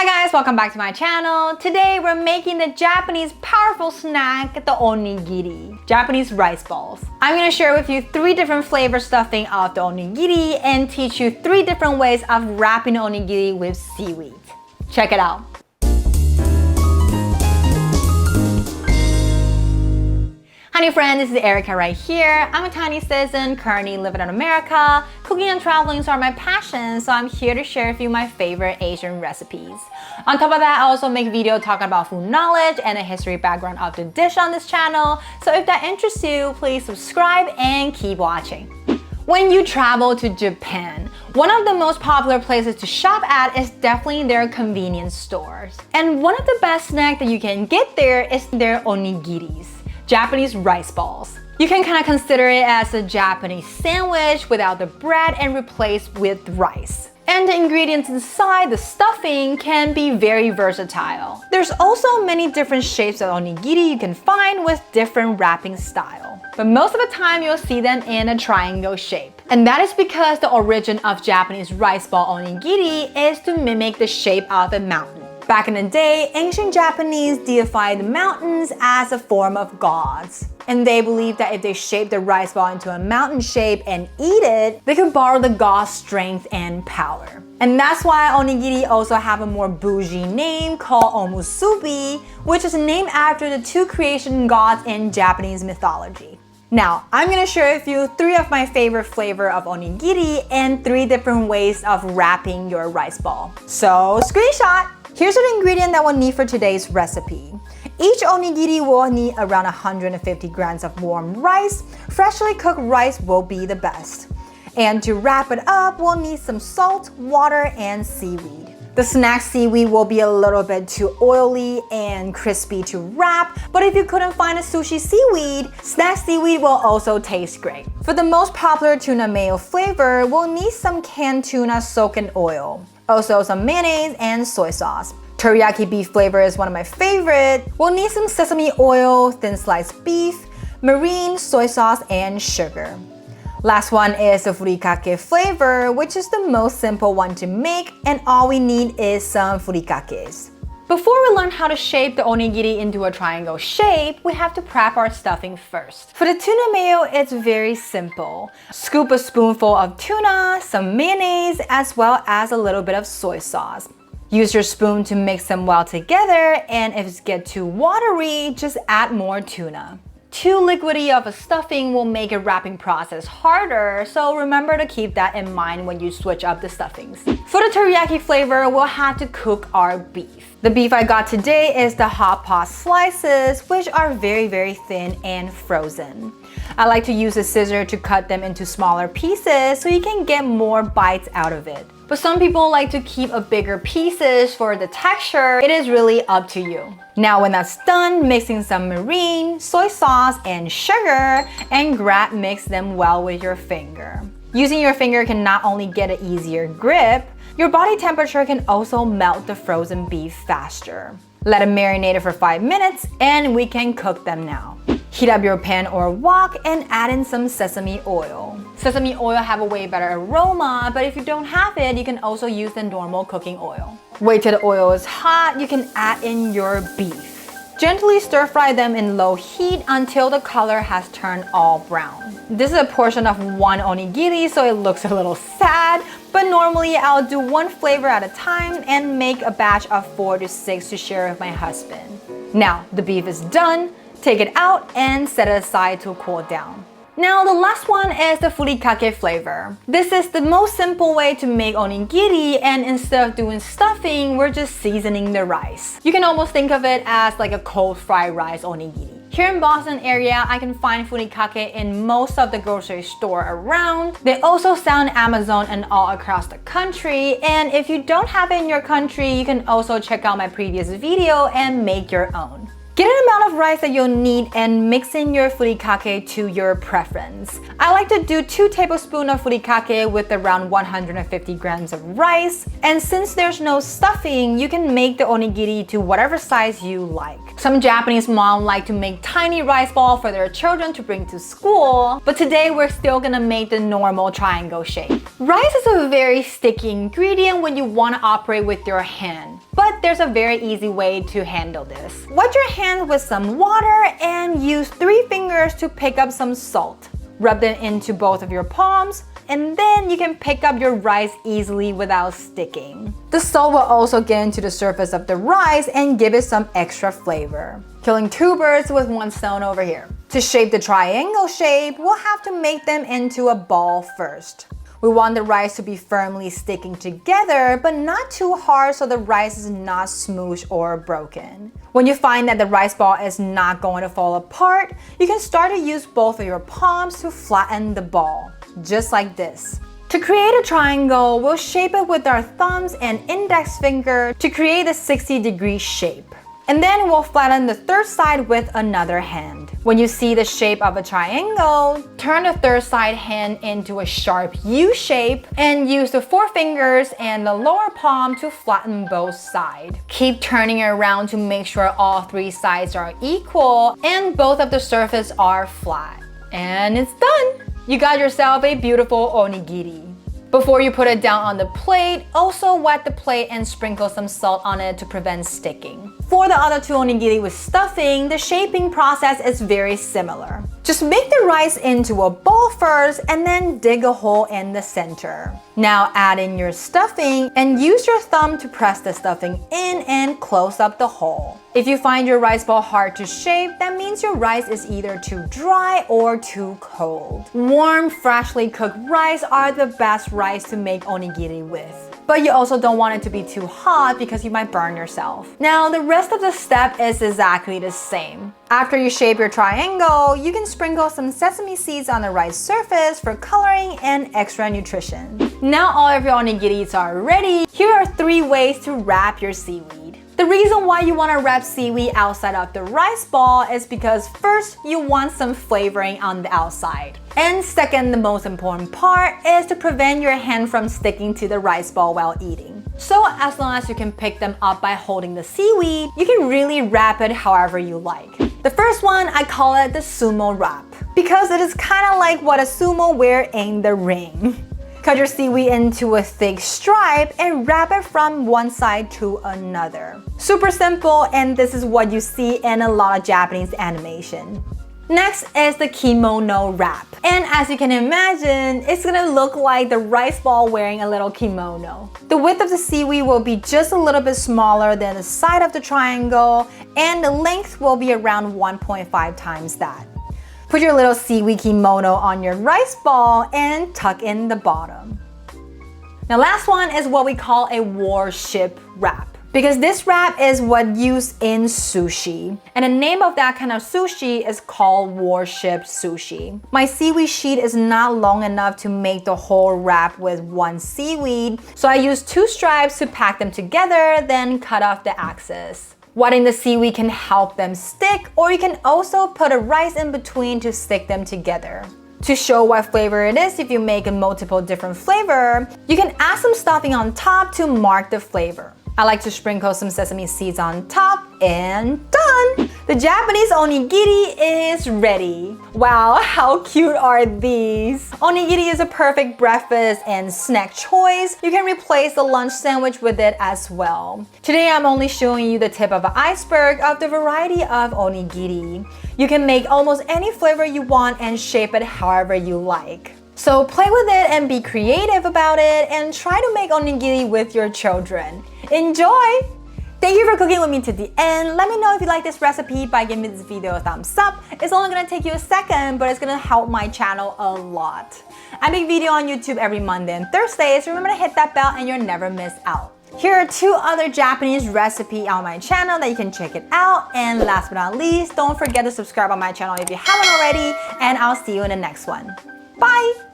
Hi guys, welcome back to my channel. Today we're making the Japanese powerful snack, the onigiri, Japanese rice balls. I'm gonna share with you 3 different flavor stuffing of the onigiri and teach you 3 different ways of wrapping onigiri with seaweed. Check it out. Hi friend, this is Erica right here. I'm a Chinese citizen currently living in America. Cooking and traveling are my passion, so I'm here to share with you my favorite Asian recipes. On top of that, I also make videos talking about food knowledge and the history background of the dish on this channel. So if that interests you, please subscribe and keep watching. When you travel to Japan, one of the most popular places to shop at is definitely their convenience stores. And one of the best snacks that you can get there is their onigiris, Japanese rice balls. You can kind of consider it as a Japanese sandwich without the bread and replaced with rice. And the ingredients inside, the stuffing, can be very versatile. There's also many different shapes of onigiri you can find with different wrapping style. But most of the time you'll see them in a triangle shape. And that is because the origin of Japanese rice ball onigiri is to mimic the shape of a mountain. Back in the day, ancient Japanese deified the mountains as a form of gods. And they believed that if they shaped the rice ball into a mountain shape and eat it, they could borrow the god's strength and power. And that's why onigiri also have a more bougie name called omusubi, which is named after the 2 creation gods in Japanese mythology. Now, I'm gonna share with you 3 of my favorite flavor of onigiri and 3 different ways of wrapping your rice ball. So, screenshot! Here's an ingredient that we'll need for today's recipe. Each onigiri will need around 150 grams of warm rice. Freshly cooked rice will be the best. And to wrap it up, we'll need some salt, water, and seaweed. The snack seaweed will be a little bit too oily and crispy to wrap, but if you couldn't find a sushi seaweed, snack seaweed will also taste great. For the most popular tuna mayo flavor, we'll need some canned tuna soaked in oil. Also some mayonnaise and soy sauce. Teriyaki beef flavor is one of my favorite. We'll need some sesame oil, thin sliced beef, marine, soy sauce, and sugar. Last one is the furikake flavor, which is the most simple one to make, and all we need is some furikakes. Before we learn how to shape the onigiri into a triangle shape, we have to prep our stuffing first. For the tuna mayo, it's very simple. Scoop a spoonful of tuna, some mayonnaise, as well as a little bit of soy sauce. Use your spoon to mix them well together, and if it gets too watery, just add more tuna. Too liquidy of a stuffing will make a wrapping process harder, so remember to keep that in mind when you switch up the stuffings. For the teriyaki flavor, we'll have to cook our beef. The beef I got today is the hot pot slices, which are very thin and frozen. I like to use a scissor to cut them into smaller pieces so you can get more bites out of it. But some people like to keep a bigger pieces for the texture. It is really up to you. Now when that's done, mixing some marine, soy sauce, and sugar, and mix them well with your finger. Using your finger can not only get an easier grip, your body temperature can also melt the frozen beef faster. Let it marinate for 5 minutes and we can cook them now. Heat up your pan or wok and add in some sesame oil. Sesame oil have a way better aroma, but if you don't have it, you can also use the normal cooking oil. Wait till the oil is hot, you can add in your beef. Gently stir fry them in low heat until the color has turned all brown. This is a portion of 1 onigiri, so it looks a little sad, but normally I'll do 1 flavor at a time and make a batch of 4 to 6 to share with my husband. Now, the beef is done. Take it out and set it aside to cool down. Now the last one is the furikake flavor. This is the most simple way to make onigiri, and instead of doing stuffing, we're just seasoning the rice. You can almost think of it as like a cold fried rice onigiri. Here in Boston area, I can find furikake in most of the grocery store around. They also sell on Amazon and all across the country. And if you don't have it in your country, you can also check out my previous video and make your own. Get an amount of rice that you'll need and mix in your furikake to your preference. I like to do 2 tablespoons of furikake with around 150 grams of rice. And since there's no stuffing, you can make the onigiri to whatever size you like. Some Japanese moms like to make tiny rice balls for their children to bring to school, but today we're still gonna make the normal triangle shape. Rice is a very sticky ingredient when you want to operate with your hand, but there's a very easy way to handle this. Wet your hand with some water and use 3 fingers to pick up some salt. Rub them into both of your palms, and then you can pick up your rice easily without sticking. The salt will also get into the surface of the rice and give it some extra flavor. Killing 2 birds with 1 stone over here. To shape the triangle shape, we'll have to make them into a ball first. We want the rice to be firmly sticking together, but not too hard so the rice is not smooshed or broken. When you find that the rice ball is not going to fall apart, you can start to use both of your palms to flatten the ball, just like this. To create a triangle, we'll shape it with our thumbs and index finger to create a 60-degree shape. And then we'll flatten the 3rd side with another hand. When you see the shape of a triangle, turn the 3rd side hand into a sharp U shape and use the 4 fingers and the lower palm to flatten both sides. Keep turning it around to make sure all 3 sides are equal and both of the surfaces are flat. And it's done! You got yourself a beautiful onigiri. Before you put it down on the plate, also wet the plate and sprinkle some salt on it to prevent sticking. For the other 2 onigiri with stuffing, the shaping process is very similar. Just make the rice into a ball first and then dig a hole in the center. Now add in your stuffing and use your thumb to press the stuffing in and close up the hole. If you find your rice ball hard to shape, that means your rice is either too dry or too cold. Warm, freshly cooked rice are the best rice to make onigiri with. But you also don't want it to be too hot because you might burn yourself. Now, the rest of the step is exactly the same. After you shape your triangle, you can sprinkle some sesame seeds on the rice surface for coloring and extra nutrition. Now all of your onigiris are ready. Here are 3 ways to wrap your seaweed. The reason why you want to wrap seaweed outside of the rice ball is because first, you want some flavoring on the outside. And second, the most important part is to prevent your hand from sticking to the rice ball while eating. So as long as you can pick them up by holding the seaweed, you can really wrap it however you like. The first one, I call it the sumo wrap because it is kind of like what a sumo wear in the ring. Cut your seaweed into a thick stripe and wrap it from one side to another. Super simple, and this is what you see in a lot of Japanese animation. Next is the kimono wrap. And as you can imagine, it's gonna look like the rice ball wearing a little kimono. The width of the seaweed will be just a little bit smaller than the side of the triangle, and the length will be around 1.5 times that. Put your little seaweed kimono on your rice ball and tuck in the bottom. Now last one is what we call a warship wrap, because this wrap is what used in sushi. And the name of that kind of sushi is called warship sushi. My seaweed sheet is not long enough to make the whole wrap with 1 seaweed, so I used 2 stripes to pack them together, then cut off the axis. Wetting the seaweed can help them stick, or you can also put a rice in between to stick them together. To show what flavor it is if you make a multiple different flavor, you can add some stuffing on top to mark the flavor. I like to sprinkle some sesame seeds on top and done! The Japanese onigiri is ready. Wow, how cute are these? Onigiri is a perfect breakfast and snack choice. You can replace the lunch sandwich with it as well. Today I'm only showing you the tip of an iceberg of the variety of onigiri. You can make almost any flavor you want and shape it however you like. So play with it and be creative about it and try to make onigiri with your children. Enjoy! Thank you for cooking with me to the end. Let me know if you like this recipe by giving this video a thumbs up. It's only gonna take you a second, but it's gonna help my channel a lot. I make video on YouTube every Monday and Thursday, so remember to hit that bell and you'll never miss out. Here are 2 other Japanese recipes on my channel that you can check it out. And last but not least, don't forget to subscribe on my channel if you haven't already, and I'll see you in the next one. Bye!